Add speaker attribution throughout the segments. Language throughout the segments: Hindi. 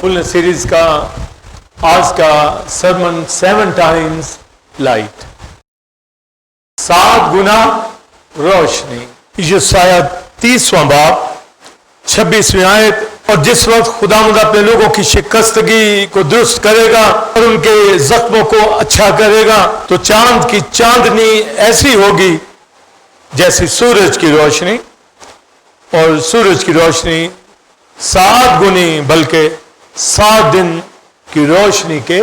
Speaker 1: फुल सीरीज का आज का सरमन 7 टाइम्स लाइट, 7 गुना रोशनी। यशायाह 30वां बाब 26वीं आयत। और जिस वक्त खुदावंद अपने लोगों की शिकस्तगी को दुरुस्त करेगा और उनके जख्मों को अच्छा करेगा, तो चांद की चांदनी ऐसी होगी जैसी सूरज की रोशनी, और सूरज की रोशनी 7 गुनी बल्कि 7 दिन की रोशनी के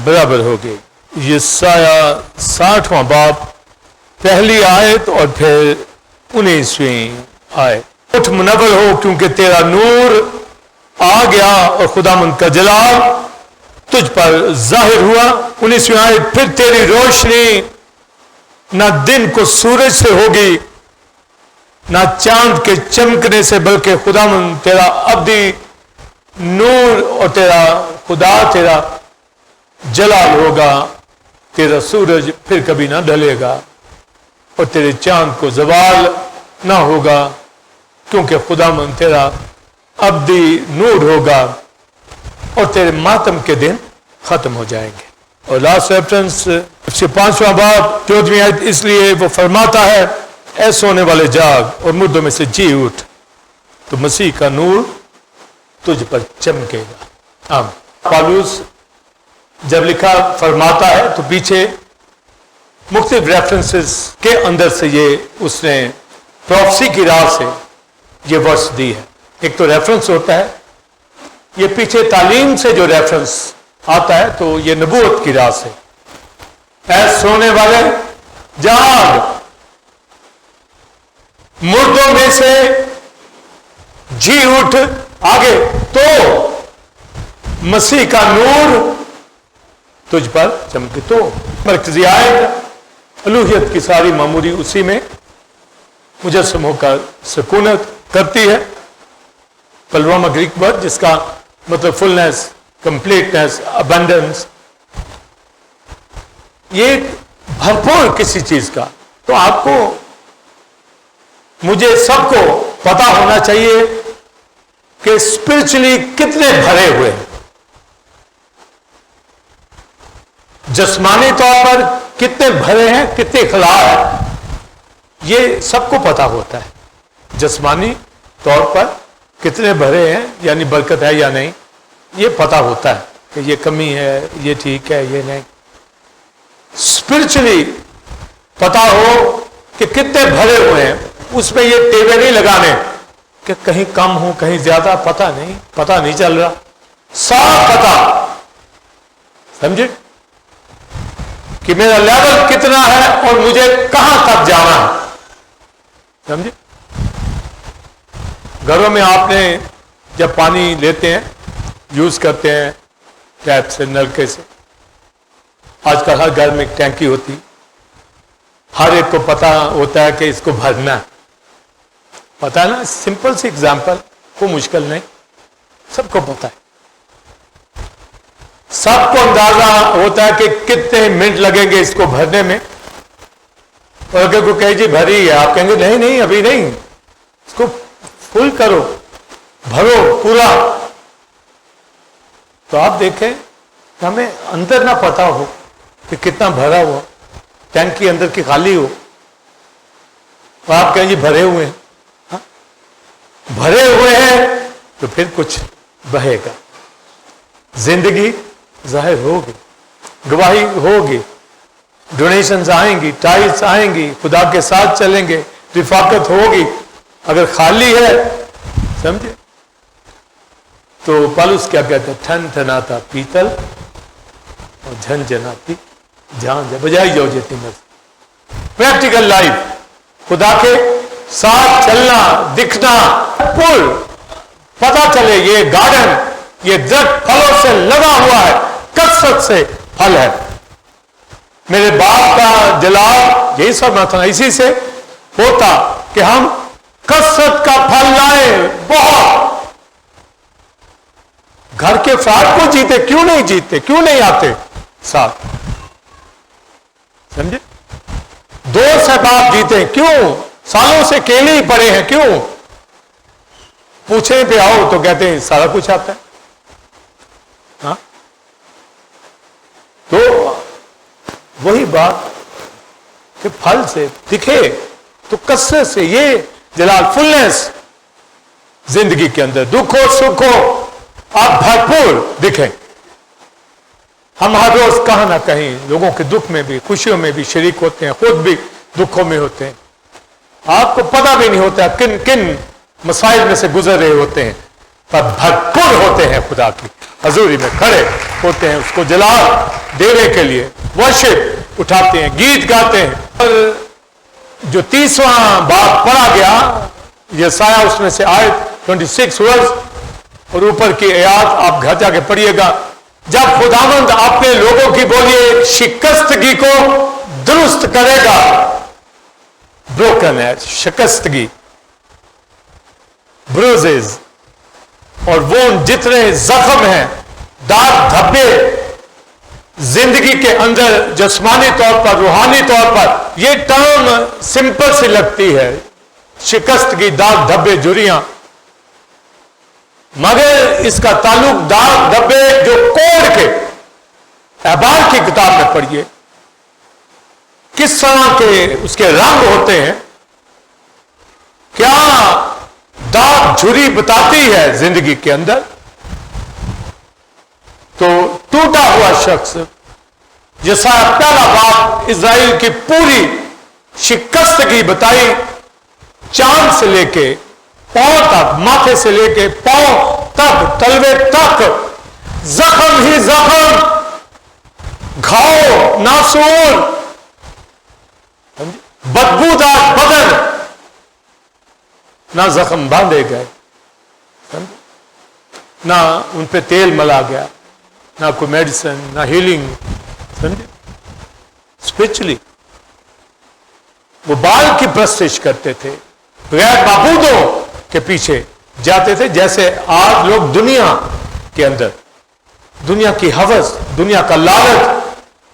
Speaker 1: बराबर होगी। यशायाह 60वां बाब पहली आयत और फिर 19वीं आयत। उठ मुनव्वर हो क्योंकि तेरा नूर आ गया और खुदावंद का जलाल तुझ पर जाहिर हुआ। 19वीं आयत, फिर तेरी रोशनी ना दिन को सूरज से होगी ना चांद के चमकने से, बल्कि खुदावंद तेरा अब्दी नूर और तेरा खुदा तेरा जलाल होगा। तेरा सूरज फिर कभी ना ढलेगा और तेरे चांद को जवाल ना होगा, क्योंकि खुदावंद तेरा अब्दी नूर होगा और तेरे मातम के दिन खत्म हो जाएंगे। और लास्ट रेफरेंस 5वां बाब 14वीं आयत, इसलिए वो फरमाता है ऐ सोने वाले जाग और मुर्दों में से जी उठ, तो मसीह का नूर तुझ पर चमकेगा। पौलुस जब लिखा फरमाता है तो पीछे मुख्तलिफ रेफरेंसेस के अंदर से ये उसने प्रोफेसी की राह से ये वर्स दी है। एक तो रेफरेंस होता है, ये पीछे तालीम से जो रेफरेंस आता है तो ये नबूवत की राह से, ऐ सोने वाले जाग मुर्दों में से जी उठ, आगे तो मसीह का नूर तुझ पर चमके। तो मरकजी आयत अलूहियत की सारी मामूरी उसी में मुजस्सम होकर सुकूनत करती है। पलवामा ग्रीक वर्ड जिसका मतलब फुलनेस, कंप्लीटनेस, अबंडेंस, ये भरपूर किसी चीज का। तो आपको मुझे सबको पता होना चाहिए कि स्पिरिचुअली कितने भरे हुए हैं, जिस्मानी तौर पर कितने भरे हैं, कितने खिलाफ हैं, ये सबको पता होता है। जिस्मानी तौर पर कितने भरे हैं यानी बरकत है या नहीं, ये पता होता है कि ये कमी है, ये ठीक है, ये नहीं। स्पिरिचुअली पता हो कि कितने भरे हुए हैं, उसमें ये टेबे नहीं लगाने कि कहीं कम हो कहीं ज्यादा, पता नहीं चल रहा, साफ पता, समझे कि मेरा लेवल कितना है और मुझे कहां तक जाना है, समझे। घरों में आपने जब पानी लेते हैं, यूज करते हैं टैप से, नलके से, आजकल हर घर में एक टैंकी होती, हर एक को पता होता है कि इसको भरना है, पता है ना। सिंपल सी एग्जांपल, कोई मुश्किल नहीं, सबको पता है, सबको अंदाजा होता है कि कितने मिनट लगेंगे इसको भरने में। और अगर कोई कहे जी भरी है, आप कहेंगे नहीं नहीं अभी नहीं, इसको फुल करो, भरो पूरा। तो आप देखें हमें अंदर ना पता हो कि कितना भरा हुआ, टैंकी अंदर की खाली हो, और आप कहें जी भरे हुए हैं, हाँ? भरे हुए हैं तो फिर कुछ बहेगा, जिंदगी जाहिर होगी, गवाही होगी, डोनेशंस आएंगी, टाइल्स आएंगी, खुदा के साथ चलेंगे, रिफाकत होगी। अगर खाली है, समझे, तो पौलुस क्या कहता है, ठन ठनाता पीतल और झनझनाती झांझ, बजाई जाओ जितनी मर्जी। प्रैक्टिकल लाइफ, खुदा के साथ चलना, दिखना, पुल पता चले ये गार्डन, ये दरख्त फलों से लगा हुआ है, कसरत से फल है। मेरे बाप का जलाल यही सब ना था, इसी से होता कि हम कसरत का फल लाए बहुत। घर के फ्रॉड को जीते, क्यों नहीं जीते, क्यों नहीं आते साथ, समझे। 2 सहबाब जीते, क्यों, सालों से केले ही पड़े हैं, क्यों। पूछने पे आओ तो कहते हैं सारा कुछ आता है, बात कि फल से दिखे तो कसरत से, ये जलाल फुलनेस जिंदगी के अंदर दुख हो सुख हो आप भरपूर दिखें। हम हर रोज कहीं ना कहीं लोगों के दुख में भी खुशियों में भी शरीक होते हैं, खुद भी दुखों में होते हैं। आपको पता भी नहीं होता किन किन मसाइल में से गुजर रहे होते हैं, पर भरपूर होते हैं, खुदा की हजूरी में खड़े होते हैं, उसको जलाल देने के लिए वर्शिप उठाते हैं, गीत गाते हैं। और जो 30वां बाब पढ़ा गया यशायाह, उसमें से आयत 26 वर्ष और ऊपर की आयत आप घर जाके पढ़िएगा। जब खुदावंद अपने लोगों की बोलिए शिकस्तगी को दुरुस्त करेगा, ब्रोकन है शिकस्तगी, ब्रूजेस और वो जितने जख्म हैं, दाग धब्बे जिंदगी के अंदर जिस्मानी तौर पर रूहानी तौर पर, ये टर्म सिंपल सी लगती है, शिकस्तगी, दाग धब्बे, जुरियां, मगर इसका ताल्लुक दाग धब्बे जो कोड के अहबार की किताब में पढ़िए, किस तरह के उसके रंग होते हैं, क्या दाग झुरी बताती है जिंदगी के अंदर। तो टूटा हुआ शख्स, जैसा पहला बाप इज़राइल की पूरी शिकस्तगी बताई, चांद से लेके पांव तक, माथे से लेके पांव तक, तलवे तक जख्म ही जख्म, घाव, नासूर, बदबूदार बदन, ना जख्म बांधे गए, ना उन पे तेल मला गया, ना कोई मेडिसिन, ना हीलिंग, समझे। स्पिरिचुअली वो बाल की प्रस्तिश करते थे, गैर माबूदों के पीछे जाते थे, जैसे आज लोग दुनिया के अंदर, दुनिया की हवस, दुनिया का लालच,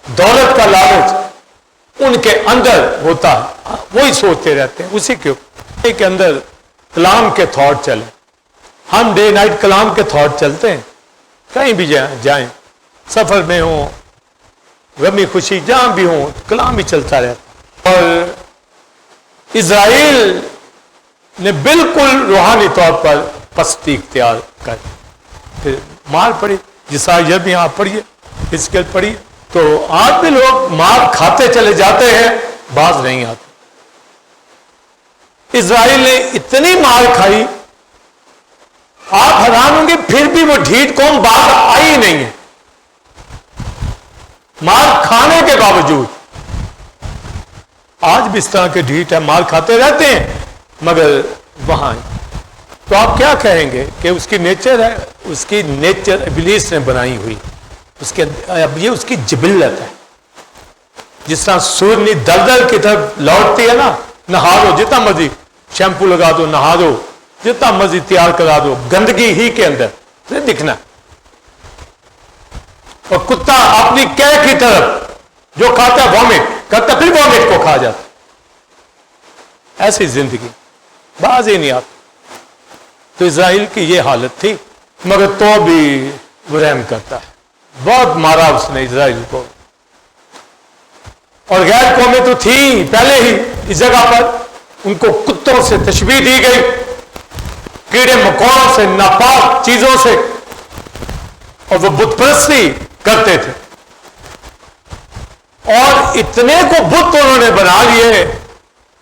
Speaker 1: दौलत का लालच उनके अंदर होता है, वही सोचते रहते हैं, उसी के अंदर कलाम के थॉट चले। हम डे नाइट कलाम के थॉट चलते हैं, कहीं भी जाएं, सफर में हो, गमी खुशी जहां भी हो, कलाम ही चलता रहता। और इज़राइल ने बिल्कुल रूहानी तौर पर पस्ती इख्तियार कर, फिर मार पड़ी, जिसा यह भी आप पढ़िए, इसके पढ़िए, तो आज भी लोग मार खाते चले जाते हैं, बाज नहीं आते। इज़राइल ने इतनी मार खाई, आप हैरान होंगे, फिर भी वो ढीठ कौम बात आई नहीं है, मार खाने के बावजूद। आज भी इस तरह के ढीठ है, मार खाते रहते हैं, मगर वहां। तो आप क्या कहेंगे कि उसकी नेचर है, उसकी नेचर इब्लीस ने बनाई हुई, उसके अब ये उसकी जिबिल्लत है। जिस तरह सूरनी दलदल की तरफ लौटती है ना, नहा दो, जितना मर्जी शैम्पू लगा दो, नहा दो, जितना मर्जी तैयार करा दो, गंदगी ही के अंदर तो दिखना। और कुत्ता अपनी कैद की तरफ जो खाता वॉमिट करता, फिर वॉमिट को खा जाता। ऐसी जिंदगी बाज ही नहीं आती। तो इज़राइल की ये हालत थी, मगर तो भी वो रहम करता है, बहुत मारा उसने इज़राइल को। और गैर कौमें तो थी पहले ही इस जगह पर, उनको कुत्तों से तशबीह दी गई, कीड़े मकोड़ों से, नापाक चीजों से, और वो बुत परस्ती करते थे। और इतने को बुत उन्होंने बना लिए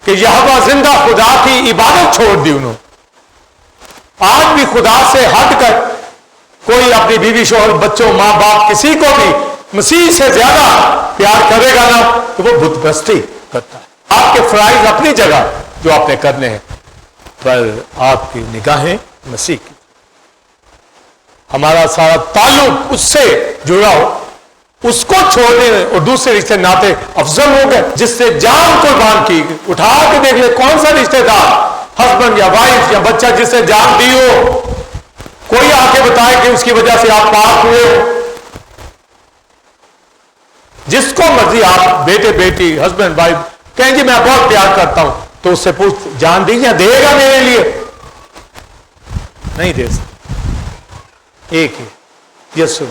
Speaker 1: कि यहोवा जिंदा खुदा की इबादत छोड़ दी उन्होंने। आज भी खुदा से हटकर कोई अपनी बीवी, शोहर, बच्चों, मां बाप, किसी को भी मसीह से ज्यादा प्यार करेगा ना, तो वो बुत परस्ती करता है। आपके फराइज अपनी जगह जो आपने करने हैं, पर आपकी निगाहें मसीह की, हमारा सारा ताल्लुक उससे जुड़ा हो, उसको छोड़ने और दूसरे रिश्ते नाते अफजल हो गए। जिससे जान कुर्बान की, उठा के देख ले कौन सा रिश्तेदार, हस्बैंड या वाइफ या बच्चा जिससे जान दी हो, कोई आके बताए कि उसकी वजह से आप पाक हुए हो। जिसको मर्जी आप, बेटे बेटी, हस्बैंड वाइफ, कहें जी मैं बहुत प्यार करता हूं, तो उससे पूछ जान दी या देगा मेरे लिए? नहीं दे सकता। एक ही यीशु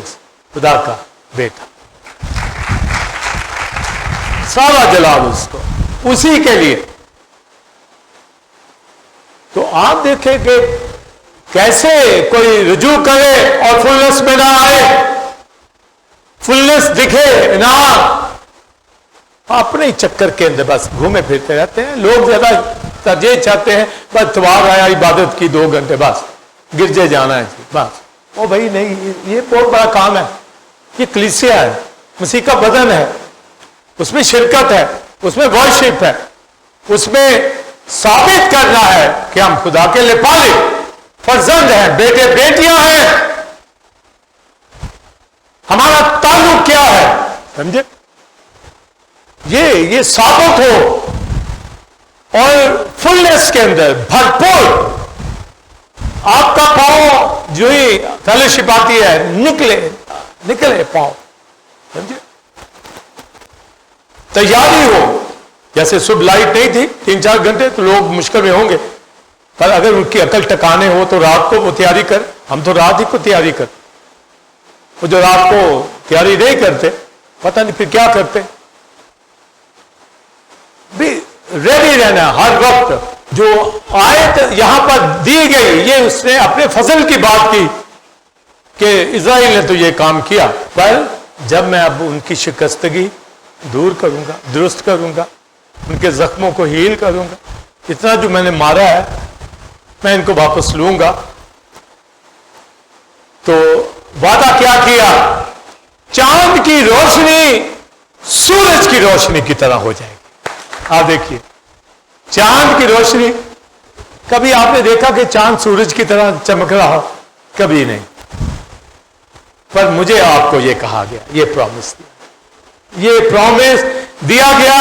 Speaker 1: खुदा का बेटा। सारा जलाल उसको, उसी के लिए। तो आप देखें कि कैसे कोई रुजू करे और फुलनेस में ना आए, फुलनेस दिखे ना, अपने ही चक्कर के अंदर बस घूमे फिरते रहते हैं। लोग ज्यादा तरजीह चाहते हैं बस त्योहार आया, इबादत की 2 घंटे, बस गिरजे जाना है जी, बस। ओ भाई नहीं, ये बहुत बड़ा काम है। ये कलीसिया है, मसीह का बदन है, उसमें शिरकत है, उसमें वर्शिप है, उसमें साबित करना है कि हम खुदा के लिपाले फर्जंद हैं, बेटे बेटियां हैं, हमारा ताल्लुक क्या है, समझे? ये साबित हो और फुलनेस के अंदर भरपूर आपका पांव जो ही फेलोशिप आती है निकले पांव, समझे? तैयारी हो। जैसे सुबह लाइट नहीं थी 3-4 घंटे तो लोग मुश्किल में होंगे, पर अगर उनकी अकल टकाने हो तो रात को वो तैयारी कर। हम तो रात ही को तैयारी कर, वो जो रात को तैयारी नहीं करते पता नहीं फिर क्या करते। भी रेडी रहना हर वक्त। जो आयत यहां पर दी गई, ये उसने अपने फजल की बात की कि इज़राइल ने तो ये काम किया, पर जब मैं अब उनकी शिकस्तगी दूर करूंगा, दुरुस्त करूंगा, उनके जख्मों को हील करूंगा, इतना जो मैंने मारा है मैं इनको वापस लूंगा। तो वादा क्या किया? चांद की रोशनी सूरज की रोशनी की तरह हो जाएगी। आप देखिए, चांद की रोशनी, कभी आपने देखा कि चांद सूरज की तरह चमक रहा हो? कभी नहीं। पर मुझे आपको यह कहा गया, ये प्रॉमिस दिया गया।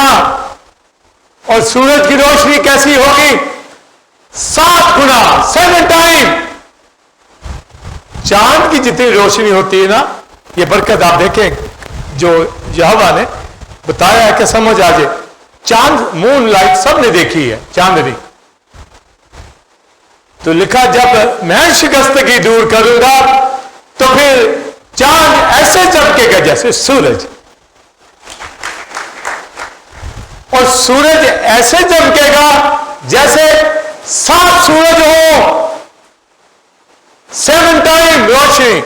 Speaker 1: और सूरज की रोशनी कैसी होगी? 7 गुना, 7 टाइम। चांद की जितनी रोशनी होती है ना, ये बरकत आप देखें जो यहोवा ने बताया है कि समझ आ जाए। चांद, मून लाइट सबने देखी है, चांदनी। तो लिखा जब मैं शिकस्तगी दूर करूंगा तो फिर चांद ऐसे चमकेगा जैसे सूरज, और सूरज ऐसे चमकेगा जैसे 7 सूरज हो। 7 टाइम रोशनी,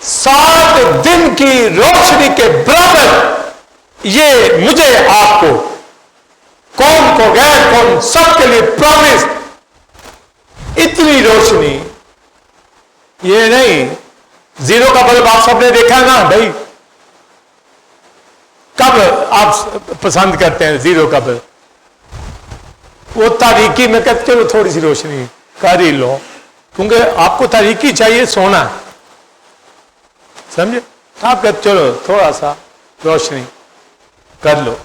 Speaker 1: 7 दिन की रोशनी के बराबर। ये मुझे आपको, कौम को, गैर कौम, सबके लिए प्रॉमिस। इतनी रोशनी, ये नहीं जीरो का बल्ब आप सबने देखा ना भाई? कब आप पसंद करते हैं जीरो का बल्ब? वो तारीकी में कहते चलो थोड़ी सी रोशनी कर ही लो, क्योंकि आपको तारीकी चाहिए, सोना, समझे? आप कहते चलो थोड़ा सा रोशनी कर लो।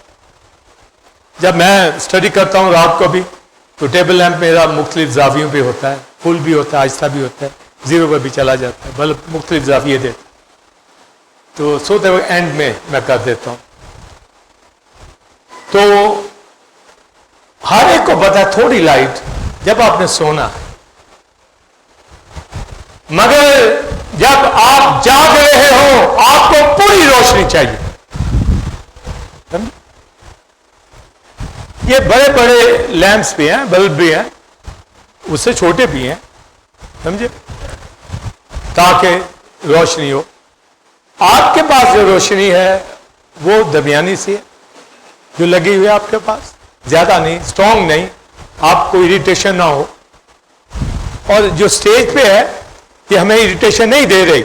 Speaker 1: जब मैं स्टडी करता हूं रात को भी, तो टेबल लैंप मेरा मुख्तलिफ जावियों पे होता है, फुल भी होता है, आहिस्ता भी होता है, जीरो पर भी चला जाता है, बल्ब मुख्तलिफ जाविये देते, तो सोते हुए एंड में मैं कर देता हूं। तो हर एक को पता है थोड़ी लाइट जब आपने सोना है, मगर जब आप जाग रहे हो आपको पूरी रोशनी चाहिए। ये बड़े बड़े लैंप्स भी हैं, बल्ब भी हैं, उससे छोटे भी हैं, समझे, ताकि रोशनी हो। आपके पास जो रोशनी है वो दरमियानी सी है जो लगी हुई है आपके पास, ज्यादा नहीं, स्ट्रांग नहीं, आपको इरिटेशन ना हो। और जो स्टेज पे है ये हमें इरिटेशन नहीं दे रही,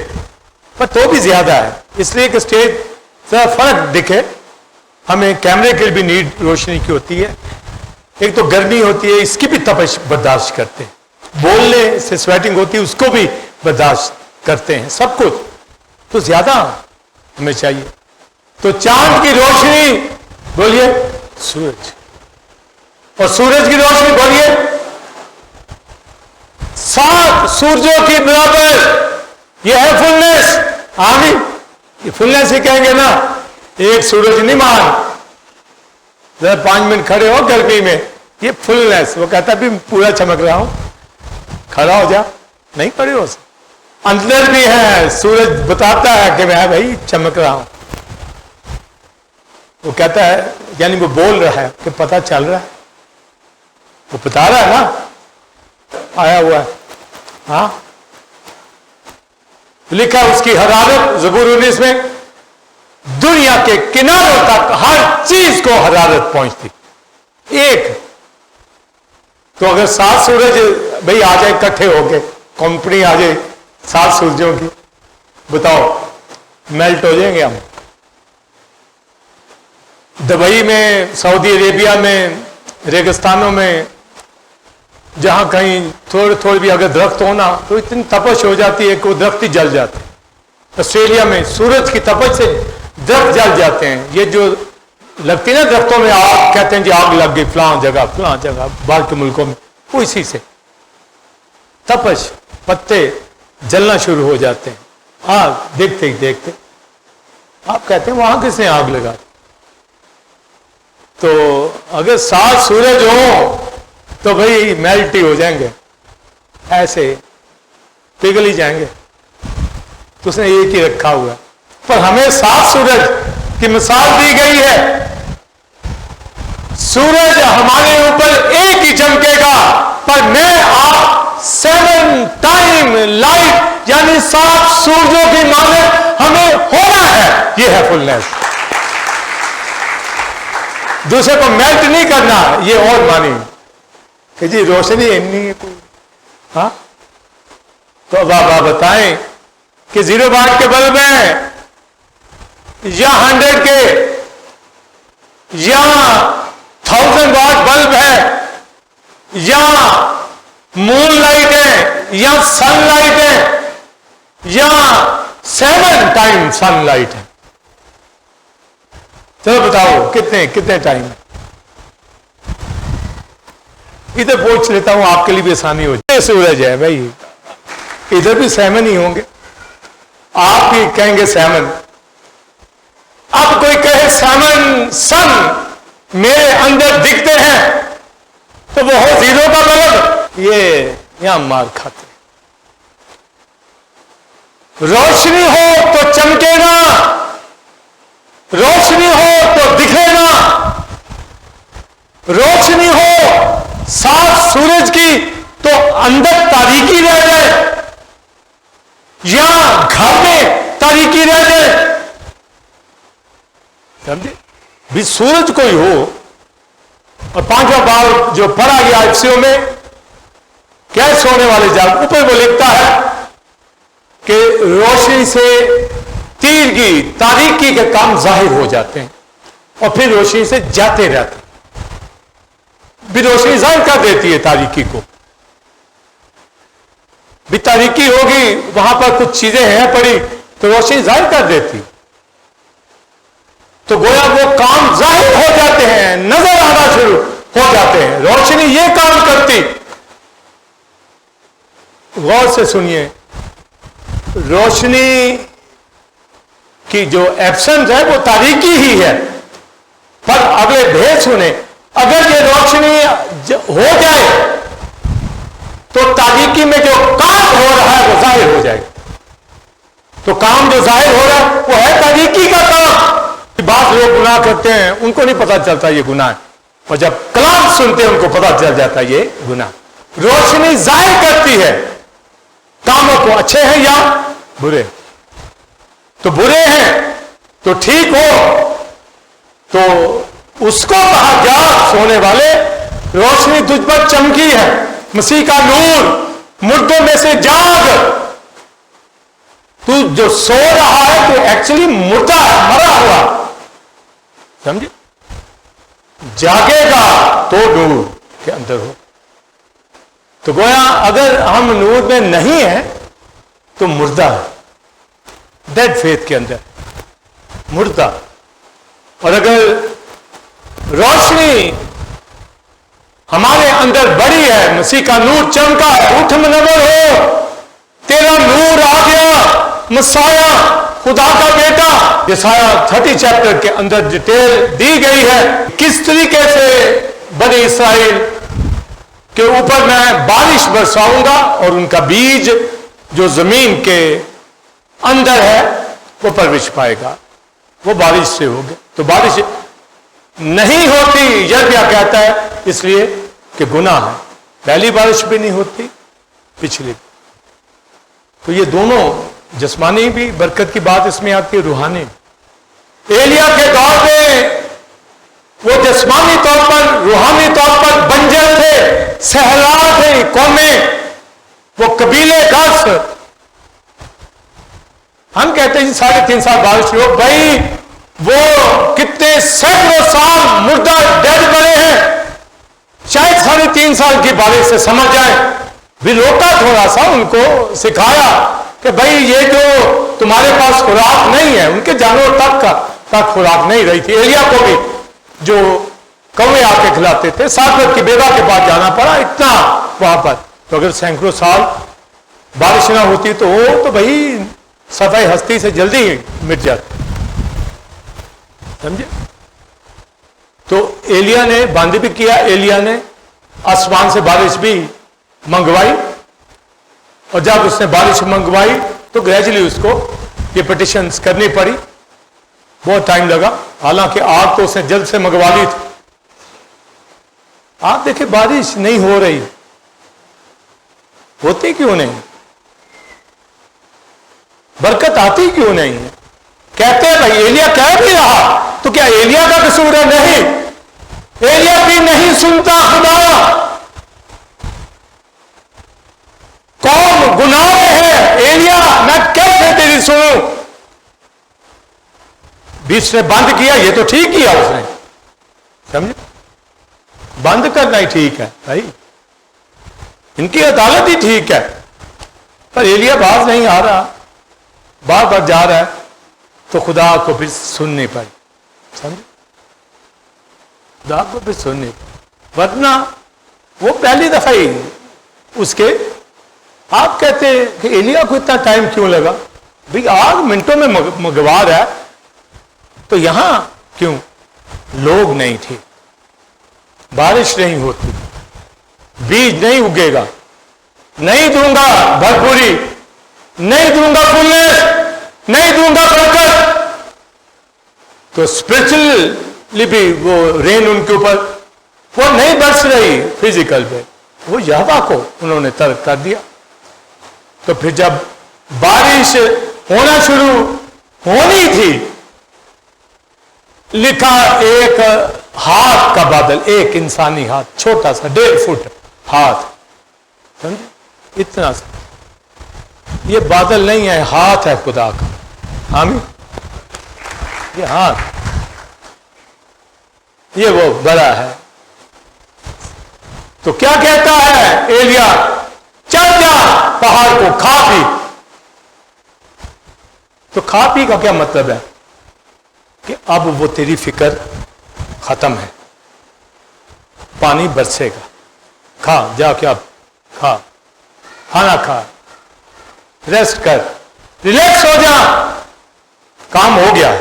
Speaker 1: पर तो भी ज्यादा है, इसलिए कि स्टेज जरा फर्क दिखे। हमें कैमरे के लिए भी नीड रोशनी की होती है। एक तो गर्मी होती है, इसकी भी तपश बर्दाश्त करते हैं, बोलने से स्वेटिंग होती है, उसको भी बर्दाश्त करते हैं, सब कुछ तो ज्यादा हमें चाहिए। तो चांद की रोशनी बोलिए सूरज, और सूरज की रोशनी बोलिए 7 सूरजों की बराबर। यह है फुलनेस। आमीन। ये फुलनेस ही कहेंगे ना, एक सूरज नहीं मान, जरा 5 मिनट खड़े हो गर्मी में, ये फुलनेस। वो कहता भी पूरा चमक रहा हूं, खड़ा हो जा, नहीं खड़े हो सकते। अंदर भी है सूरज, बताता है कि मैं भाई चमक रहा हूं। वो कहता है, यानी वो बोल रहा है कि पता चल रहा है, वो बता रहा है ना, आया हुआ है। हाँ, लिखा उसकी हरारत ज़बूर 19 में, दुनिया के किनारों तक हर चीज को हरारत पहुंचती। एक तो अगर 7 सूरज भाई आ जाए इकट्ठे होके, कंपनी आ जाए 7 सूरजों की, बताओ मेल्ट हो जाएंगे हम। दुबई में, सऊदी अरेबिया में, रेगिस्तानों में, जहां कहीं थोड़े थोड़े भी अगर दरख्त हो ना तो इतनी तपश हो जाती है कि वो दरख्त ही जल जाते हैं। ऑस्ट्रेलिया में सूरज की तपश से दरख्त जल जाते हैं। ये जो लगती ना दरख्तों में आग, कहते हैं जी आग लग गई फलां जगह बाहर के मुल्कों में, वो इसी से तपश, पत्ते जलना शुरू हो जाते हैं आग देखते ही देखते। आप कहते हैं वहां किसने आग लगा? तो अगर 7 सूरज हो तो भाई मेल्ट ही हो जाएंगे, ऐसे पिघल ही जाएंगे। तो उसने एक ही रखा हुआ है। पर हमें 7 सूरज की मिसाल दी गई है। सूरज हमारे ऊपर एक ही चमकेगा, पर मैं आप 7 टाइम लाइट, यानी 7 सूरजों की मानक हमें होना है। यह है फुलनेस। दूसरे को मेल्ट नहीं करना, ये और मानी कि जी रोशनी इतनी है कोई। हाँ, तो अब आप बताएं कि 0 वाट के बल्ब हैं या 100 के या 1000 वाट बल्ब है या मून लाइट है या सनलाइट है या 7 टाइम सनलाइट है। चलो बताओ कितने कितने टाइम है? इधर पूछ लेता हूं आपके लिए भी आसानी हो जाए। सूरज है भाई, इधर भी 7 ही होंगे। आप भी कहेंगे 7। अब कोई कहे 7 सन मेरे अंदर दिखते हैं, तो वो हो 0 का बल्ब, ये यहां मार खाते। रोशनी हो तो चमकेगा, रोशनी हो तो दिखेगा, रोशनी हो 7 सूरज की तो अंदर तारीकी रह जाए या घर में तारीकी रह जाए। समझे? भी सूरज कोई हो। और 5वां बार जो पढ़ा गया एफसीओ में, क्या सोने वाले जाग, ऊपर वो लिखता है कि रोशनी से तीर की तारीकी के काम जाहिर हो जाते हैं और फिर रोशनी से जाते रहते हैं। भी रोशनी जाहिर कर देती है तारीकी को। भी तारीकी होगी, वहां पर कुछ चीजें हैं पड़ी तो रोशनी जाहिर कर देती। तो गोया वो काम जाहिर हो जाते हैं, नजर आना शुरू हो जाते हैं। रोशनी ये काम करती। गौर से सुनिए, रोशनी की जो एब्सेंस है वो तारीकी ही है। पर अगले भेद सुने, अगर ये रोशनी हो जाए तो तारीकी में जो काम हो रहा है वो जाहिर हो जाएगा। तो काम जो जाहिर हो रहा है वो है तारीकी का काम। बात लोग गुनाह करते हैं, उनको नहीं पता चलता ये गुनाह है, और जब कलाम सुनते हैं उनको पता चल जाता है ये गुनाह। रोशनी जाहिर करती है कामों को, अच्छे हैं या बुरे। तो बुरे हैं तो ठीक हो तो उसको कहा जा, सोने वाले रोशनी तुझ पर चमकी है, मसीह का नूर, मुर्दों में से जाग। तू जो सो रहा है तो एक्चुअली मुर्दा है, मरा हुआ। समझे? जागेगा तो नूर के अंदर हो। तो गोया अगर हम नूर में नहीं है तो मुर्दा है, डेड फेथ के अंदर मुर्दा। और अगर रोशनी हमारे अंदर बड़ी है, मसीह का नूर चमका है, उठ मुनव्वर हो, तेरा नूर आ गया, मसाया खुदा का बेटा। यसाया 30 चैप्टर के अंदर डिटेल दी गई है किस तरीके से बनी इस्राइल के ऊपर मैं बारिश बरसाऊंगा और उनका बीज जो जमीन के अंदर है वो परवरिश पाएगा, वो बारिश से होगा। तो बारिश नहीं होती, यर्मिया कहता है, इसलिए कि गुनाह है। पहली बारिश भी नहीं होती, पिछली। तो ये दोनों, जिस्मानी भी बरकत की बात इसमें आती है, रूहानी। एलिया के दौर में वो जिस्मानी तौर पर, रूहानी तौर पर बंजर थे, सहरा थे कौमें, वो कबीले दस। हम कहते हैं 3.5 साल बारिश हो, भाई वो कितने सैकड़ों साल मुर्दा डेड पड़े हैं, शायद 3.5 साल की बारिश से समझ जाए। भी रोका थोड़ा सा, उनको सिखाया कि भाई ये जो तुम्हारे पास खुराक नहीं है, उनके जानवर तक खुराक नहीं रही थी। एलिया को भी जो कौवे आके खिलाते थे, साकरत की बेवा के पास जाना पड़ा, इतना वहां पर। तो अगर सैकड़ों साल बारिश ना होती तो वो तो भाई सफाई हस्ती से जल्दी ही मिट जाती, समझे। तो एलिया ने बंद भी किया, एलिया ने आसमान से बारिश भी मंगवाई, और जब उसने बारिश मंगवाई तो ग्रेजुअली उसको ये पिटिशंस करनी पड़ी, बहुत टाइम लगा। हालांकि आग तो उसने जल्द से मंगवा ली थी। आप देखिए बारिश नहीं हो रही, होती क्यों नहीं, बरकत आती क्यों नहीं है। कहते हैं भाई एलिया कह भी रहा, तो क्या एलिया का कसूर है? नहीं, एलिया भी नहीं सुनता खुदा, कौम गुनाह में है। एलिया मैं कैसे तेरी सुनूं? बीच ने बंद किया, ये तो ठीक किया उसने, समझे। बंद करना ही ठीक है भाई, इनकी अदालत ही ठीक है। पर एलिया बाज नहीं आ रहा, बार बार जा रहा है, तो खुदा को फिर सुननी पड़ी, समझे। खुदा को फिर सुननी पड़ी, वरना वो पहली दफा ही उसके। आप कहते हैं कि एलिया को इतना टाइम क्यों लगा? भाई आग मिनटों में मंगवा रहा है, तो यहां क्यों? लोग नहीं थे, बारिश नहीं होती, बीज नहीं उगेगा, नहीं दूंगा भरपूरी, नहीं दूंगा फुलनेस, नहीं दूंगा बरकत। तो स्पिरिचुअली भी वो रेन उनके ऊपर वो नहीं बरस रही, फिजिकल पे वो यहोवा को उन्होंने तर्क कर दिया। तो फिर जब बारिश होना शुरू होनी थी, लिखा एक हाथ का बादल, एक इंसानी हाथ, छोटा सा 1.5 फुट हाथ, समझे, इतना सा। ये बादल नहीं है, हाथ है खुदा का। आमीन। ये हाथ, ये वो बड़ा है। तो क्या कहता है एलिया? चल जा पहाड़ को खा पी। तो खा पी का क्या मतलब है? कि अब वो तेरी फिक्र खत्म है, पानी बरसेगा, खा जाके, अब खा, खाना खा, रेस्ट कर, रिलैक्स हो जा, काम हो गया।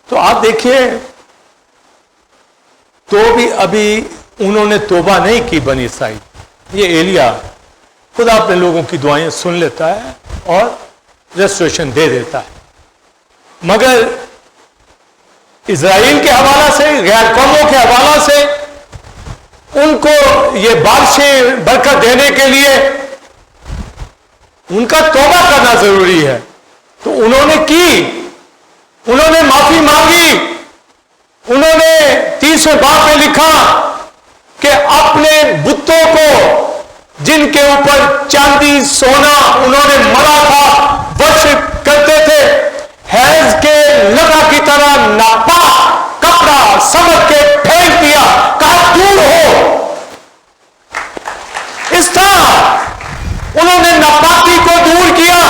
Speaker 1: तो आप देखिए, तो भी अभी उन्होंने तौबा नहीं की बनी इसराइल। ये एलिया खुदा अपने लोगों की दुआएं सुन लेता है और रेस्टोरेशन दे देता है, मगर इजराइल के हवाला से, गैर कौमों के हवाला से उनको ये बारिशें बरकत देने के लिए उनका तौबा करना जरूरी है। तो उन्होंने की, उन्होंने माफी मांगी, उन्होंने 30वें बाब में लिखा कि अपने बुतों को जिनके ऊपर चांदी सोना उन्होंने मरा था वर्शिप करते थे, हैज के लगा की तरह नापा, कपड़ा समझ के फेंक दिया, कहा दूर हो। इस तरह उन्होंने नापाकी को दूर किया।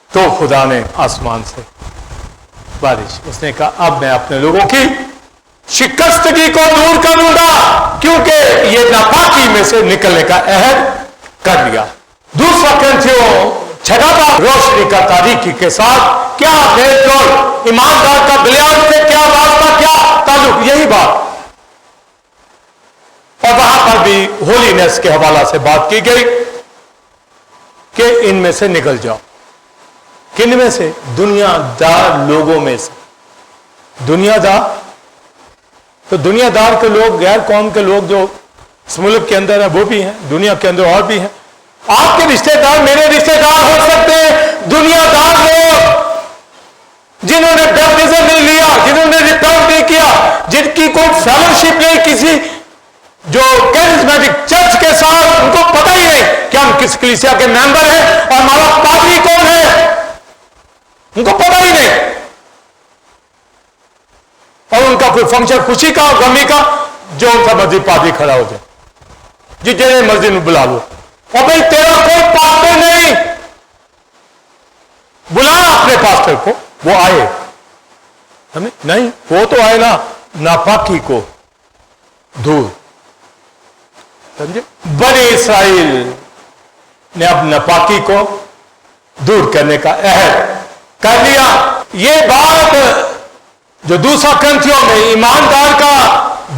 Speaker 1: तो खुदा ने आसमान से बारिश, उसने कहा अब मैं अपने लोगों की शिकस्तगी को दूर करूंगा, क्योंकि ये नापाकी में से निकलने का अहद कर लिया। दूसरा ग्रंथियों 6 बाब, रोशनी का तारीकी के साथ क्या मेलजोल, ईमानदार का बिलियान से क्या वास्ता, क्या ताल्लुक, यही बात। और वहां पर भी होलीनेस के हवाला से बात की गई कि इनमें से निकल जाओ। किन में से? दुनियादार लोगों में से। दुनियादार, तो दुनियादार के लोग, गैर कौम के लोग जो इस मुल्क के अंदर है वो भी हैं, दुनिया के अंदर और भी हैं। आपके रिश्तेदार मेरे रिश्तेदार हो सकते हैं, दुनियादार लोग जिन्होंने बैप्टिज्म नहीं लिया, जिन्होंने रिपेंट नहीं किया, जिनकी कोई फेलोशिप नहीं किसी जो कैरिज्मेटिक चर्च के साथ, उनको पता ही नहीं कि हम किस कलीसिया के मेंबर हैं और हमारा पादरी कौन है, उनको पता ही नहीं। और उनका कोई फंक्शन खुशी का गमी का, जो उनका मर्जी पादरी खड़ा हो जाए, जितने मर्जी में बुला लो, और भाई तेरा कोई पास्टर नहीं, बुला अपने पास्टर को, वो आए, हमें नहीं, वो तो आए ना नापाकी को दूर, समझे। बने इस्राइल ने अब नापाकी को दूर करने का अहद कर लिया। ये बात जो दूसरा ग्रंथियों में ईमानदार का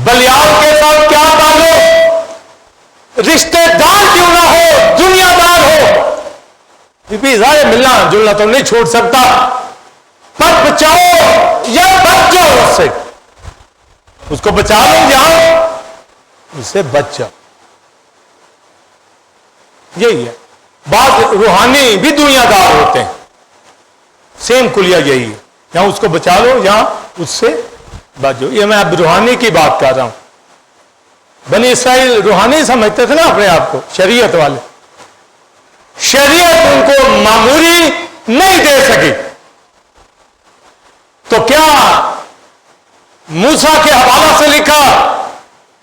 Speaker 1: बलियाल के साथ क्या ताल्लुक, रिश्तेदार क्यों ना हो, दुनियादार हो, भी जाए मिलना जुलना तो नहीं छोड़ सकता, पर बचाओ या बच जाओ उससे, उसको बचा लो जाओ, उससे बच जाओ। यही है बात। रूहानी भी दुनियादार होते हैं, सेम कुलिया यही है, यहां उसको बचा लो, यहां उससे बच जाओ। ये मैं अब रूहानी की बात कर रहा हूं। बनी इस्राइल रूहानी समझते थे ना अपने आप को, शरीयत वाले, शरीयत उनको मामूली नहीं दे सकी, तो क्या मूसा के हवाला से लिखा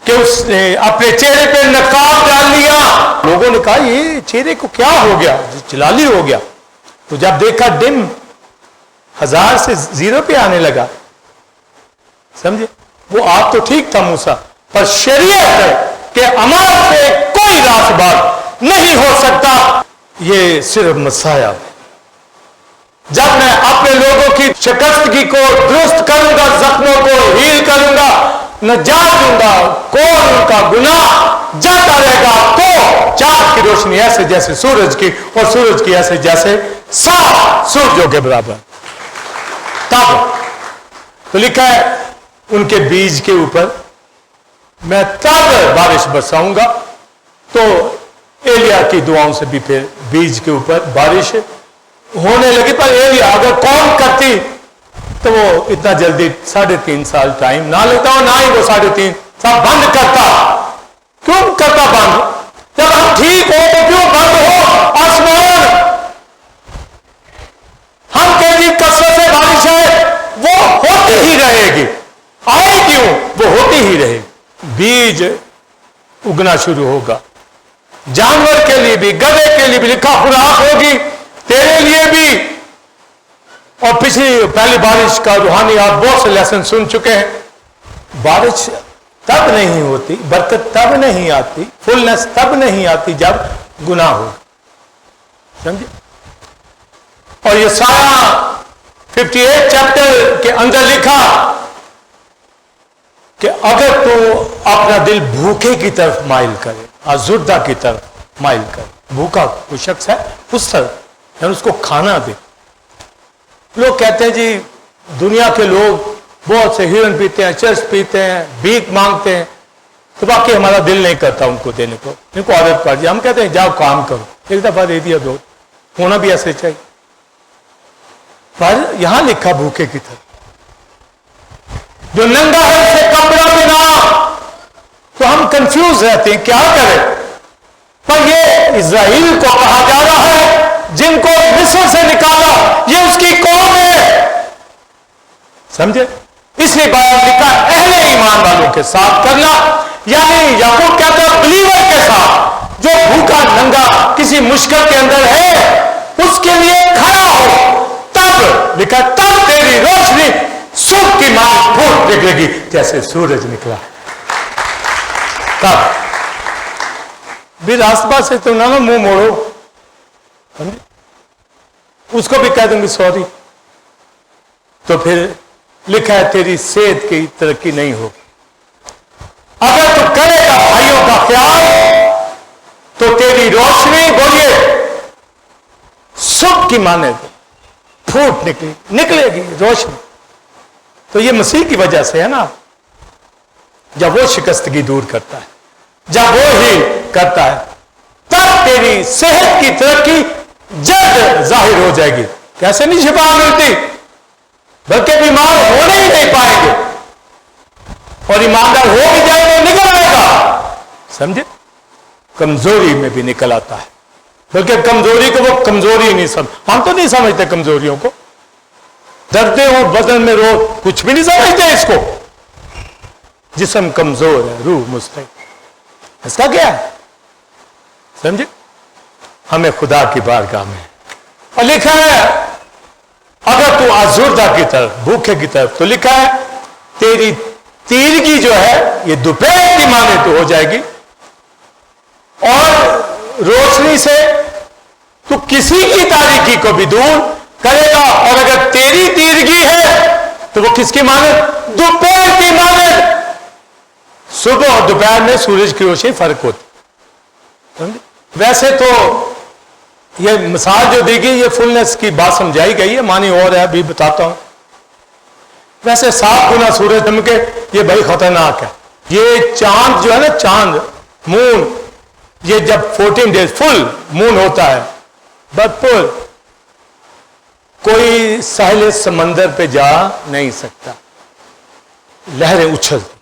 Speaker 1: कि उसने अपने चेहरे पे नकाब डाल लिया। लोगों ने कहा ये चेहरे को क्या हो गया, जलाली हो गया। तो जब देखा डिम 1000 से 0 पे आने लगा, समझे, वो आप तो ठीक था मूसा, पर शरीयत के अमल से कोई रासबात नहीं हो सकता, ये सिर्फ मसाया है। जब मैं अपने लोगों की शिकस्तगी को दुरुस्त करूंगा, जख्मों को हील करूंगा, नजात दूंगा, कौन उनका गुनाह जाता रहेगा, तो चांद की रोशनी ऐसे जैसे सूरज की, और सूरज की ऐसे जैसे सात सूरजों के बराबर। तब तो लिखा है उनके बीज के ऊपर मैं तब बारिश बरसाऊंगा। तो एलिया की दुआओं से भी फिर बीज के ऊपर बारिश होने लगी। पर एलिया अगर कौन करती तो वो इतना जल्दी 3.5 साल टाइम ना लेता, और ना ही वो 3.5 साल बंद करता। क्यों करता बंद? जब हम ठीक हो तो क्यों बंद हो आसमान? हम कहेंगे कसरत से बारिश है, वो होती ही रहेगी, आए क्यों, वो होती ही रहेगी। बीज उगना शुरू होगा, जानवर के लिए भी, गधे के लिए भी लिखा खुराक होगी, तेरे लिए भी। और पहली बारिश का रूहानी आप बहुत से लेसन सुन चुके हैं। बारिश तब नहीं होती, बरकत तब नहीं आती, फुलनेस तब नहीं आती जब गुनाह हो, समझे। और ये सारा 58 चैप्टर के अंदर लिखा कि अगर तू अपना दिल भूखे की तरफ माइल करे, आजुर्दा की तरफ माइल करे, भूखा कोई शख्स है उस तरफ, यानी उसको खाना दे। लोग कहते हैं जी दुनिया के लोग बहुत से हिरन पीते हैं, चर्च पीते हैं, भीख मांगते हैं, तो बाकी हमारा दिल नहीं करता उनको देने को, इनको आदत पड़ जाए। हम कहते हैं जाओ काम करो, एक दफा दे दिया बहुत, होना भी ऐसे चाहिए। पर यहां लिखा भूखे की तरफ, जो नंगा है उसे कपड़ा बिना, तो हम कंफ्यूज रहते हैं क्या करें। पर ये इज़राइल को कहा जा रहा है जिनको मिस्र से निकाला, ये उसकी कौम है, समझे। इसलिए बात लिखा अहले ईमान वालों के साथ करना, यानी याकूब कहता है बिलीवर के साथ, जो भूखा नंगा किसी मुश्किल के अंदर है उसके लिए खड़ा हो। तब लिखा तब तेरी रोशनी सुख की मांग फूट निकलेगी जैसे सूरज निकला। तब भी रास्ता से तो ना मुंह मोड़ो, समझे, उसको भी कह दूंगी सॉरी, तो फिर लिखा है तेरी सेहत की तरक्की नहीं होगी। अगर तू करेगा भाइयों का ख्याल तो तेरी रोशनी, बोलिए, सुख की माने फूट निकलेगी रोशनी। तो ये मसीह की वजह से है ना, जब वो शिकस्तगी दूर करता है, जब वो ही करता है, तब तेरी सेहत की तरक्की जल्द जाहिर हो जाएगी। कैसे नहीं शिफा मिलती, बल्कि बीमार होने ही नहीं पाएंगे, और ईमानदार हो भी जाएंगे, निकल आएगा। समझे, कमजोरी में भी निकल आता है, बल्कि कमजोरी को वो कमजोरी नहीं समझ, हम तो नहीं समझते कमजोरियों को, दर्दे हो बदन में रो, कुछ भी नहीं समझते इसको। जिस्म कमजोर है, रूह मुस्तैद, इसका क्या है? समझे, हमें खुदा की बारगाह में, और लिखा है अगर तू आजुर्दा की तरफ, भूखे की तरफ, तो लिखा है तेरी तीरगी जो है ये दोपहर की माने तो हो जाएगी, और रोशनी से तू किसी की तारीकी को भी दूर करेगा। और अगर तेरी तीरगी है तो वो किसकी माने? दोपहर की माने। सुबह और दोपहर में सूरज की रोशनी फर्क होती। वैसे तो ये मिसाल जो दी गई, ये फुलनेस की बात समझाई गई है, मानी और है, अभी बताता हूं। वैसे 7 गुना सूरज चमके, ये बड़ी खतरनाक है। ये चांद जो है ना, चांद, मून, ये जब 14 डेज फुल मून होता है, भरपूर, कोई साहिल समंदर पे जा नहीं सकता, लहरें उछलती।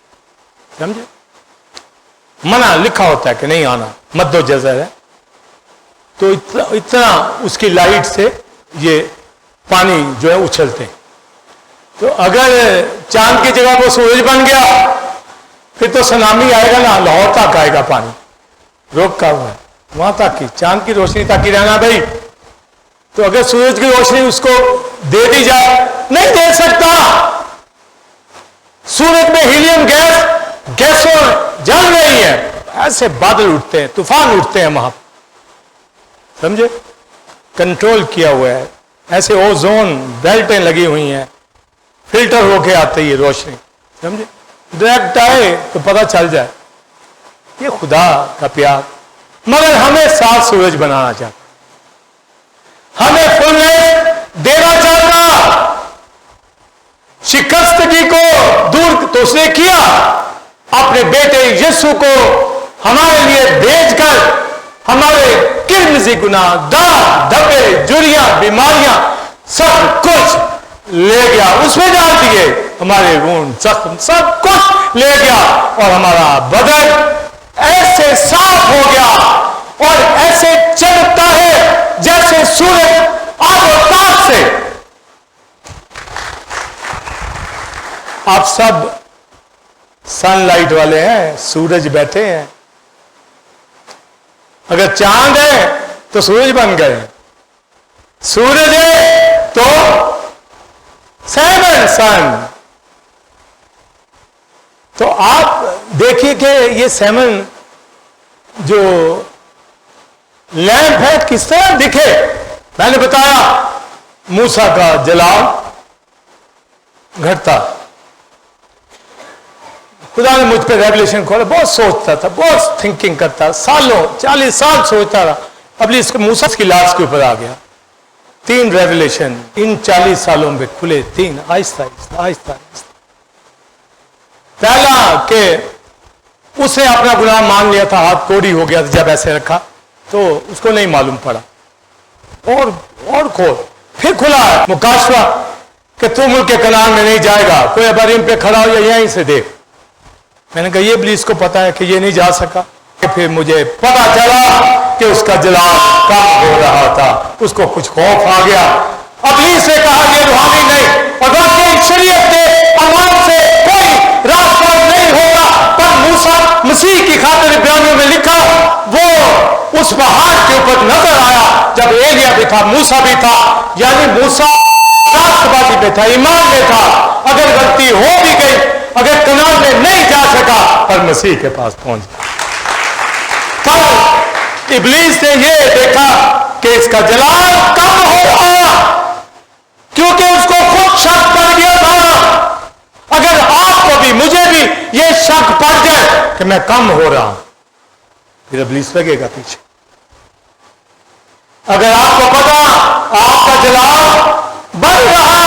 Speaker 1: समझे, मना लिखा होता है कि नहीं आना, मद्दो जज़र है। तो इतना उसकी लाइट से ये पानी जो है उछलते हैं। तो अगर चांद की जगह वो सूरज बन गया, फिर तो सुनामी आएगा ना, लाहौर तक आएगा पानी, रोका हुआ है वहां तक की, चांद की रोशनी तक ही रहना भाई। तो अगर सूरज की रोशनी उसको दे दी जाए, नहीं दे सकता। सूरज में हीलियम गैसों जल रही है, ऐसे बादल उठते हैं, तूफान उठते हैं वहां, समझे, कंट्रोल किया हुआ है। ऐसे ओजोन बेल्टें लगी हुई हैं, फिल्टर होके आती है रोशनी, समझे, डायरेक्ट आए तो पता चल जाए। ये खुदा का प्यार। मगर हमें साफ सूरज बनाना चाहता, हमें फुलनेस देना चाहता, शिकस्तगी को दूर तो उसने किया, अपने बेटे यीशु को हमारे लिए भेजकर हमारे किरमिजी गुनाह, दाग, धब्बे, जुर्रियां, बीमारियां, सब कुछ ले गया, उसमें डाल दिए, हमारे गुण, जख्म, सब कुछ ले गया, और हमारा बदन ऐसे साफ हो गया और ऐसे चमकता है जैसे सूरज आगोताब से। आप सब सनलाइट वाले हैं, सूरज बैठे हैं। अगर चांद है तो सूरज बन गए, सूरज है तो सन। तो आप देखिए कि ये सेवन जो लैंप है किस तरह दिखे। मैंने बताया मूसा का जलाल घटता, खुदा ने मुझ पे रेवलेशन खोला, बहुत सोचता था, बहुत थिंकिंग करता, सालों 40 साल सोचता रहा। अब इसके मूसा की लाश के ऊपर आ गया, 3 रेवलेशन इन 40 सालों में खुले, 3 आहिस्ता आहिस्ता आहिस्ता आहिस्ता। पहला कि उसने अपना गुनाह मान लिया था, हाथ कोड़ी हो गया था जब ऐसे रखा, तो उसको नहीं मालूम पड़ा, और खोल, फिर खुला मुकाशवा कि तू मुल्क के कनान में नहीं जाएगा, कोई अबारीम पे खड़ा हो या यहीं से देख। मैंने कहा ये इब्लीस को पता है कि ये नहीं जा सका। फिर मुझे पता चला कि उसका जलाल कम हो रहा था, उसको कुछ खौफ आ गया। इब्लीस ने कहा ये रूहानी नहीं, और वाकई शरीयत के अमल से कोई रास्ता नहीं होगा। पर मूसा मसीह की खातिर बयानों में लिखा, वो उस पहाड़ के ऊपर नजर आया जब एलिया भी था, मूसा भी था, यानी मूसा राष्ट्रवादी में था, ईमान में था। अगर गलती हो भी गई, अगर कनान में नहीं जा सका, पर मसीह के पास पहुंच गया। पर इब्लीस ने यह देखा कि इसका जलाल कम हो रहा, क्योंकि उसको खुद शक पड़ गया था। अगर आपको भी मुझे भी यह शक पड़ जाए कि मैं कम हो रहा हूं, फिर इब्लीस लगेगा पीछे। अगर आपको पता आपका जलाल बढ़ रहा,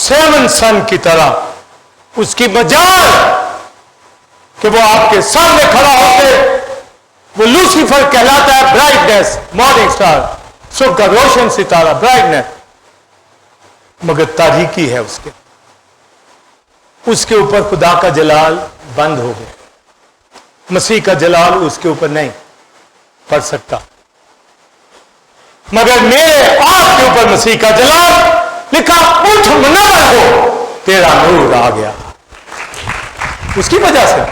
Speaker 1: सेवन सन की तरह उसकी मजाल कि वो आपके सामने खड़ा होकर, वो लूसीफर कहलाता है, ब्राइटनेस, मॉर्निंग स्टार, सुबह का रोशन सितारा, ब्राइटनेस, मगर तारीकी है उसके ऊपर खुदा का जलाल बंद हो गया। मसीह का जलाल उसके ऊपर नहीं पड़ सकता, मगर मेरे आपके ऊपर मसीह का जलाल, लिखा उठ मुनव्वर हो, तेरा नूर आ गया, उसकी वजह से।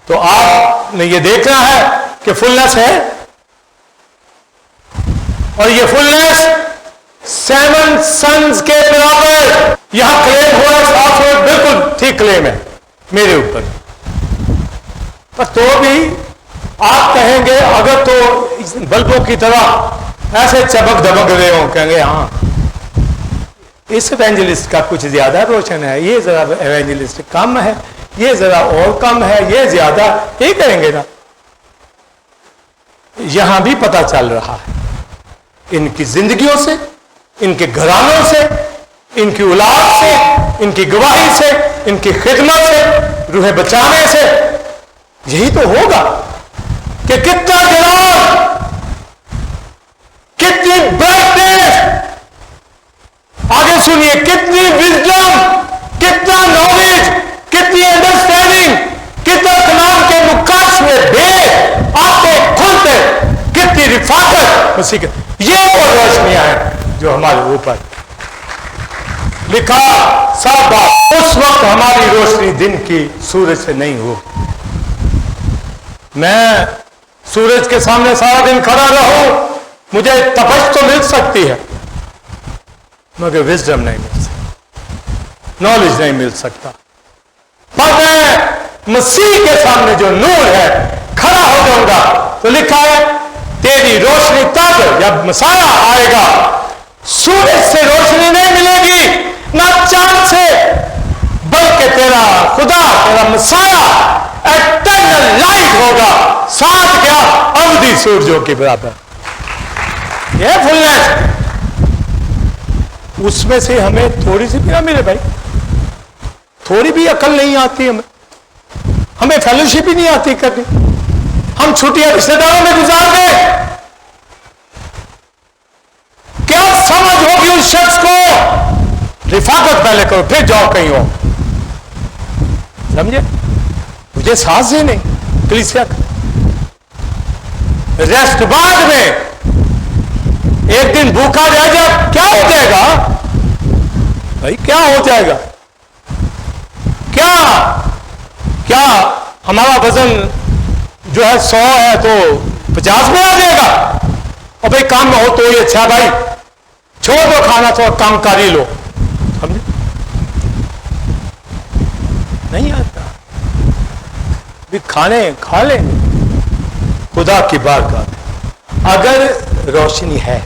Speaker 1: तो आपने ये देखना है कि फुलनेस है, और ये फुलनेस सेवन सन्स के बराबर यहां क्लेम हो रहा है, 700 बिल्कुल ठीक क्लेम है मेरे ऊपर। पर तो भी आप कहेंगे, अगर तो बल्बों की तरह ऐसे चमक दमक रहे हो, कहेंगे हाँ इस एवेंजलिस्ट का कुछ ज्यादा रोशन है, ये जरा एवेंजलिस्ट कम है, ये जरा और कम है, ये ज्यादा, ये करेंगे ना। यहां भी पता चल रहा है इनकी जिंदगियों से, इनके घरानों से, इनकी औलाद से, इनकी गवाही से, इनकी खिदमत से, रूह बचाने से, यही तो होगा कि कितना जलाल, कितनी ब्राइटनेस, आगे सुनिए, कितनी विजडम, कितना नॉलेज, कितनी अंडरस्टैंडिंग, कितना कलाम के मुकाश में भेद आपके खुलते, कितनी रिफाकत मसीह के, ये वो रोशनियां हैं जो हमारे ऊपर। लिखा साफ बात, उस वक्त हमारी रोशनी दिन की सूरज से नहीं होगी। मैं सूरज के सामने सारा दिन खड़ा रहूं, मुझे तपश तो मिल सकती है, मगर विजडम नहीं मिल सकती, नॉलेज नहीं मिल सकता। पर मैं मसीह के सामने जो नूर है खड़ा हो जाऊंगा, तो लिखा है तेरी रोशनी तब जब मसाया आएगा, सूरज से रोशनी नहीं मिलेगी, ना चांद से, बल्कि तेरा खुदा, तेरा मसाया एटर्नल लाइट होगा, साथ क्या अवधि सूरजों के बराबर। यह फुलनेस, उसमें से हमें थोड़ी सी भी ना मिले भाई, थोड़ी भी अकल नहीं आती हमें फेलोशिप ही नहीं आती करनी, हम छुट्टियां रिश्तेदारों में गुजार दें। क्या समझ होगी उस शख्स को, रिफाकत पहले करो फिर जाओ कहीं और, समझे, मुझे सांस ही नहीं, कलीसिया रेस्ट बाद में एक दिन भूखा रह जाए, क्या हो जाएगा भाई, क्या हो जाएगा, क्या क्या हमारा वजन जो है 100 है तो 50 में आ जाएगा, और भाई काम में हो तो ये अच्छा भाई, छोड़ दो खाना, थोड़ा काम कर ही लो, समझे, नहीं आता, भी खाने खा ले, खुदा की बात का अगर रोशनी है